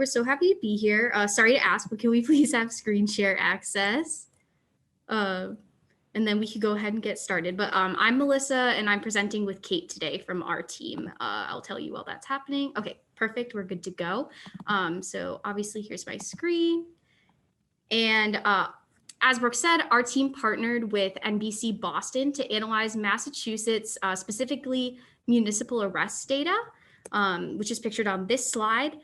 we're so happy to be here. Sorry to ask, but can we please have screen share access? And then we could go ahead and get started. But I'm Melissa, and I'm presenting with Kate today from our team. I'll tell you while that's happening. Okay, perfect. We're good to go. So obviously, here's my screen. And as Brooke said, our team partnered with NBC Boston to analyze Massachusetts, specifically municipal arrest data, which is pictured on this slide.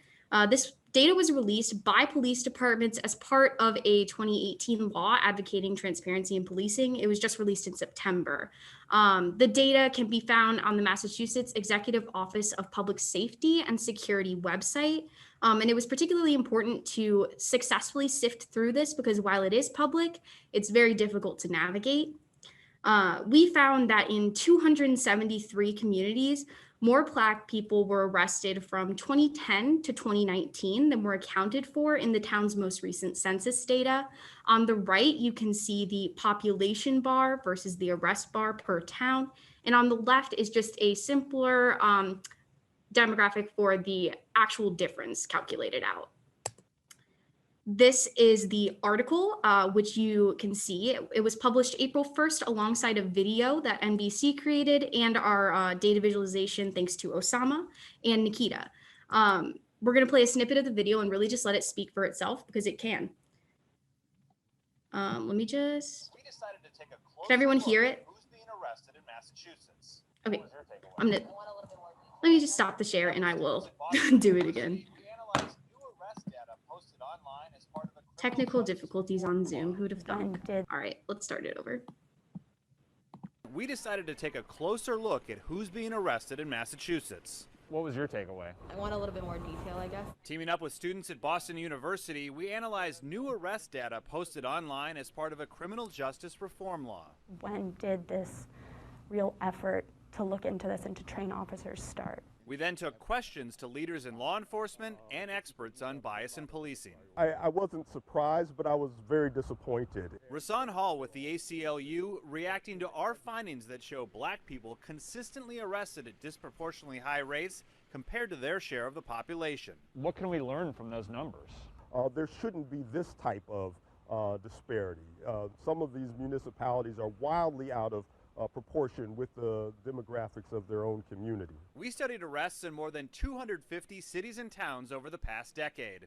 This data was released by police departments as part of a 2018 law advocating transparency in policing. It was just released in September. The data can be found on the Massachusetts Executive Office of Public Safety and Security website. And it was particularly important to successfully sift through this because while it is public, it's very difficult to navigate. We found that in 273 communities, more Black people were arrested from 2010 to 2019 than were accounted for in the town's most recent census data. On the right, you can see the population bar versus the arrest bar per town. And on the left is just a simpler demographic for the actual difference calculated out. This is the article, which you can see. It was published April 1st alongside a video that NBC created and our data visualization thanks to Osama and Nikita. We're going to play a snippet of the video and really just let it speak for itself because it can. Let me just... Can everyone hear it? Who's being arrested in Massachusetts? Okay, let me just stop the share and I will do it again. Technical difficulties on Zoom. Who'd have thought? All right, let's start it over. We decided to take a closer look at who's being arrested in Massachusetts. What was your takeaway? I want a little bit more detail, I guess. Teaming up with students at Boston University, we analyzed new arrest data posted online as part of a criminal justice reform law. When did this real effort to look into this and to train officers start? We then took questions to leaders in law enforcement and experts on bias in policing. I wasn't surprised, but I was very disappointed. Rasan Hall with the ACLU reacting to our findings that show Black people consistently arrested at disproportionately high rates compared to their share of the population. What can we learn from those numbers? There shouldn't be this type of disparity. Some of these municipalities are wildly out of proportion with the demographics of their own community. We studied arrests in more than 250 cities and towns over the past decade.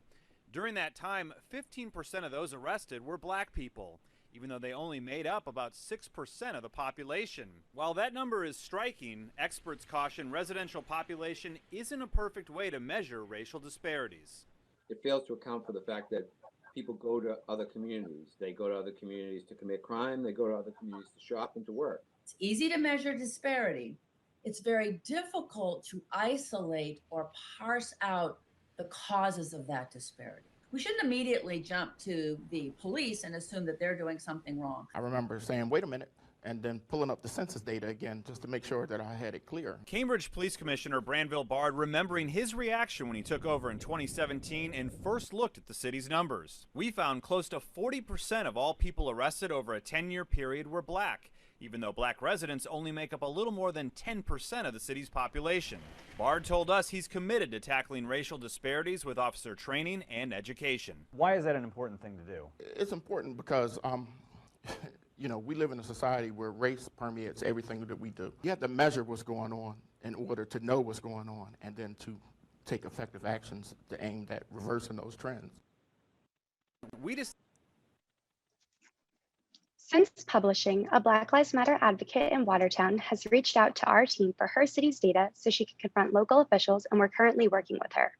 During that time, 15% of those arrested were Black people, even though they only made up about 6% of the population. While that number is striking, experts caution residential population isn't a perfect way to measure racial disparities. It fails to account for the fact that people go to other communities. They go to other communities to commit crime. They go to other communities to shop and to work. It's easy to measure disparity. It's very difficult to isolate or parse out the causes of that disparity. We shouldn't immediately jump to the police and assume that they're doing something wrong. I remember saying, wait a minute, and then pulling up the census data again just to make sure that I had it clear. Cambridge Police Commissioner Branville Bard remembering his reaction when he took over in 2017 and first looked at the city's numbers. We found close to 40% of all people arrested over a 10-year period were Black, even though Black residents only make up a little more than 10% of the city's population. Bard told us he's committed to tackling racial disparities with officer training and education. Why is that an important thing to do? It's important because, you know, we live in a society where race permeates everything that we do. You have to measure what's going on in order to know what's going on and then to take effective actions to aim at reversing those trends. Since publishing, a Black Lives Matter advocate in Watertown has reached out to our team for her city's data so she can confront local officials, and we're currently working with her.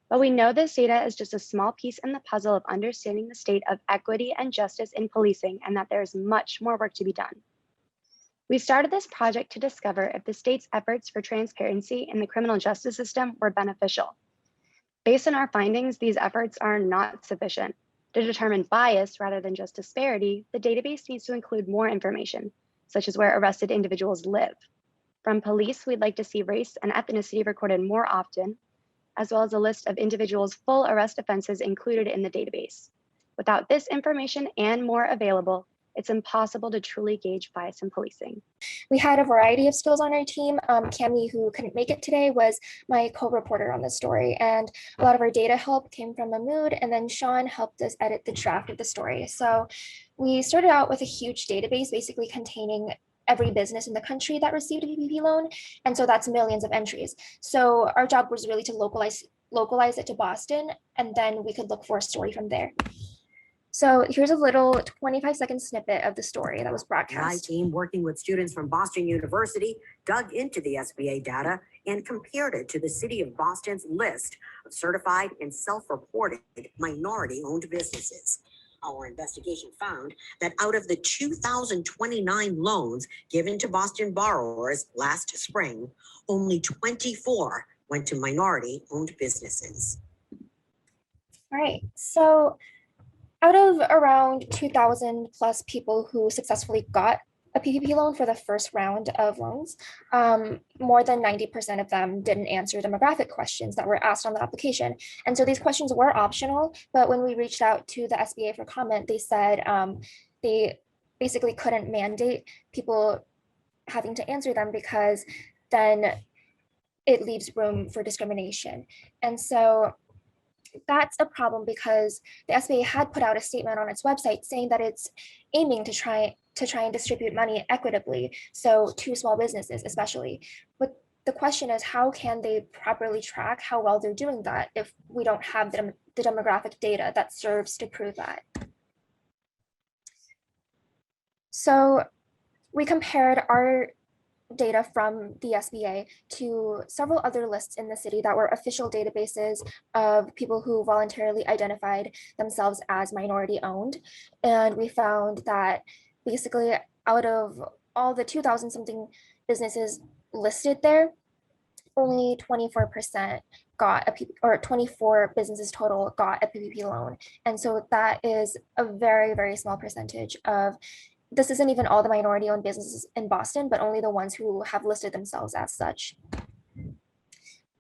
But we know this data is just a small piece in the puzzle of understanding the state of equity and justice in policing, and that there is much more work to be done. We started this project to discover if the state's efforts for transparency in the criminal justice system were beneficial. Based on our findings, these efforts are not sufficient. To determine bias rather than just disparity, the database needs to include more information, such as where arrested individuals live. From police, we'd like to see race and ethnicity recorded more often, as well as a list of individuals' full arrest offenses included in the database. Without this information and more available, it's impossible to truly gauge bias in policing. We had a variety of skills on our team. Cami, who couldn't make it today, was my co-reporter on the story, and a lot of our data help came from Mahmood, and then Sean helped us edit the draft of the story. So we started out with a huge database, basically containing every business in the country that received a PPP loan, and so that's millions of entries. So our job was really to localize it to Boston, and then we could look for a story from there. So here's a little 25-second snippet of the story that was broadcast. My team, working with students from Boston University, dug into the SBA data and compared it to the city of Boston's list of certified and self-reported minority-owned businesses. Our investigation found that out of the 2,029 loans given to Boston borrowers last spring, only 24 went to minority-owned businesses. All right, so out of around 2,000 plus people who successfully got a PPP loan for the first round of loans, more than 90% of them didn't answer demographic questions that were asked on the application. And so these questions were optional, but when we reached out to the SBA for comment, they said they basically couldn't mandate people having to answer them because then it leaves room for discrimination. And so that's a problem because the SBA had put out a statement on its website saying that it's aiming to try and distribute money equitably, so to small businesses especially. But the question is, how can they properly track how well they're doing that if we don't have the demographic data that serves to prove that? So we compared our data from the SBA to several other lists in the city that were official databases of people who voluntarily identified themselves as minority owned. And we found that basically out of all the 2,000 something businesses listed there, only 24% got a PPP, or 24 businesses total got a PPP loan. And so that is a very, very small percentage of. This isn't even all the minority-owned businesses in Boston, but only the ones who have listed themselves as such.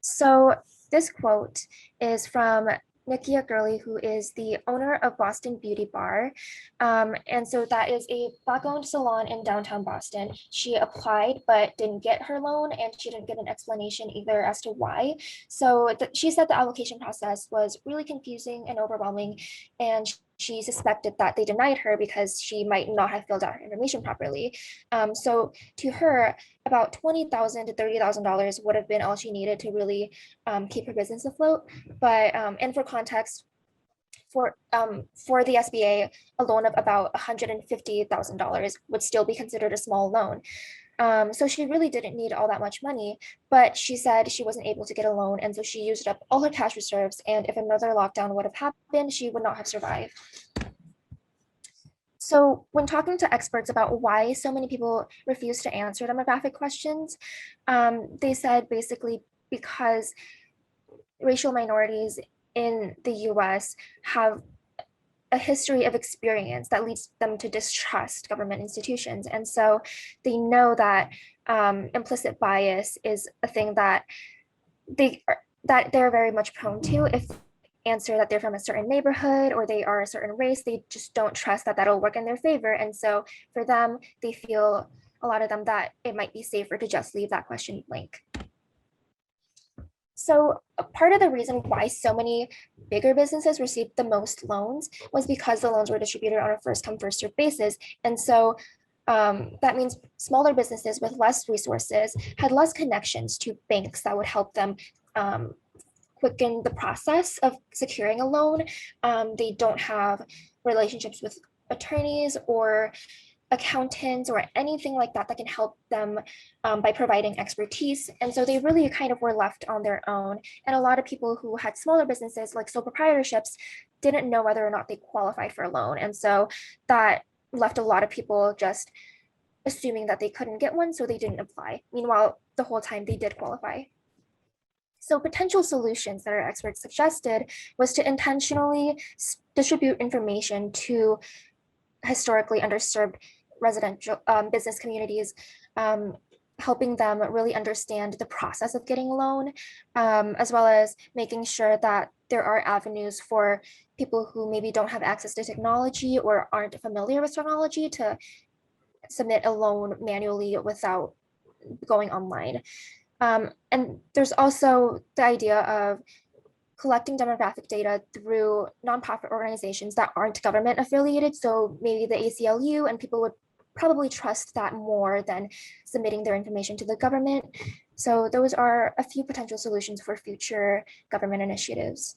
So this quote is from Nikia Gurley, who is the owner of Boston Beauty Bar. And so that is a Black-owned salon in downtown Boston. She applied but didn't get her loan, and she didn't get an explanation either as to why. So she said the application process was really confusing and overwhelming, and she suspected that they denied her because she might not have filled out her information properly. So to her, about $20,000 to $30,000 would have been all she needed to really keep her business afloat. But and for context, for the SBA, a loan of about $150,000 would still be considered a small loan. So she really didn't need all that much money, but she said she wasn't able to get a loan, and so she used up all her cash reserves, and if another lockdown would have happened, she would not have survived. So when talking to experts about why so many people refuse to answer demographic questions, they said basically because racial minorities in the US have a history of experience that leads them to distrust government institutions. And so they know that implicit bias is a thing that they're very much prone to. If they answer that they're from a certain neighborhood or they are a certain race, they just don't trust that that'll work in their favor. And so for them, they feel, a lot of them, that it might be safer to just leave that question blank. So part of the reason why so many bigger businesses received the most loans was because the loans were distributed on a first come, first served basis. And so that means smaller businesses with less resources had less connections to banks that would help them quicken the process of securing a loan. They don't have relationships with attorneys or accountants or anything like that that can help them by providing expertise. And so they really kind of were left on their own. And a lot of people who had smaller businesses like sole proprietorships didn't know whether or not they qualified for a loan. And so that left a lot of people just assuming that they couldn't get one, so they didn't apply. Meanwhile, the whole time they did qualify. So potential solutions that our experts suggested was to intentionally distribute information to historically underserved residential business communities, helping them really understand the process of getting a loan, as well as making sure that there are avenues for people who maybe don't have access to technology or aren't familiar with technology to submit a loan manually without going online. And there's also the idea of collecting demographic data through nonprofit organizations that aren't government affiliated. So maybe the ACLU, and people would probably trust that more than submitting their information to the government. So those are a few potential solutions for future government initiatives.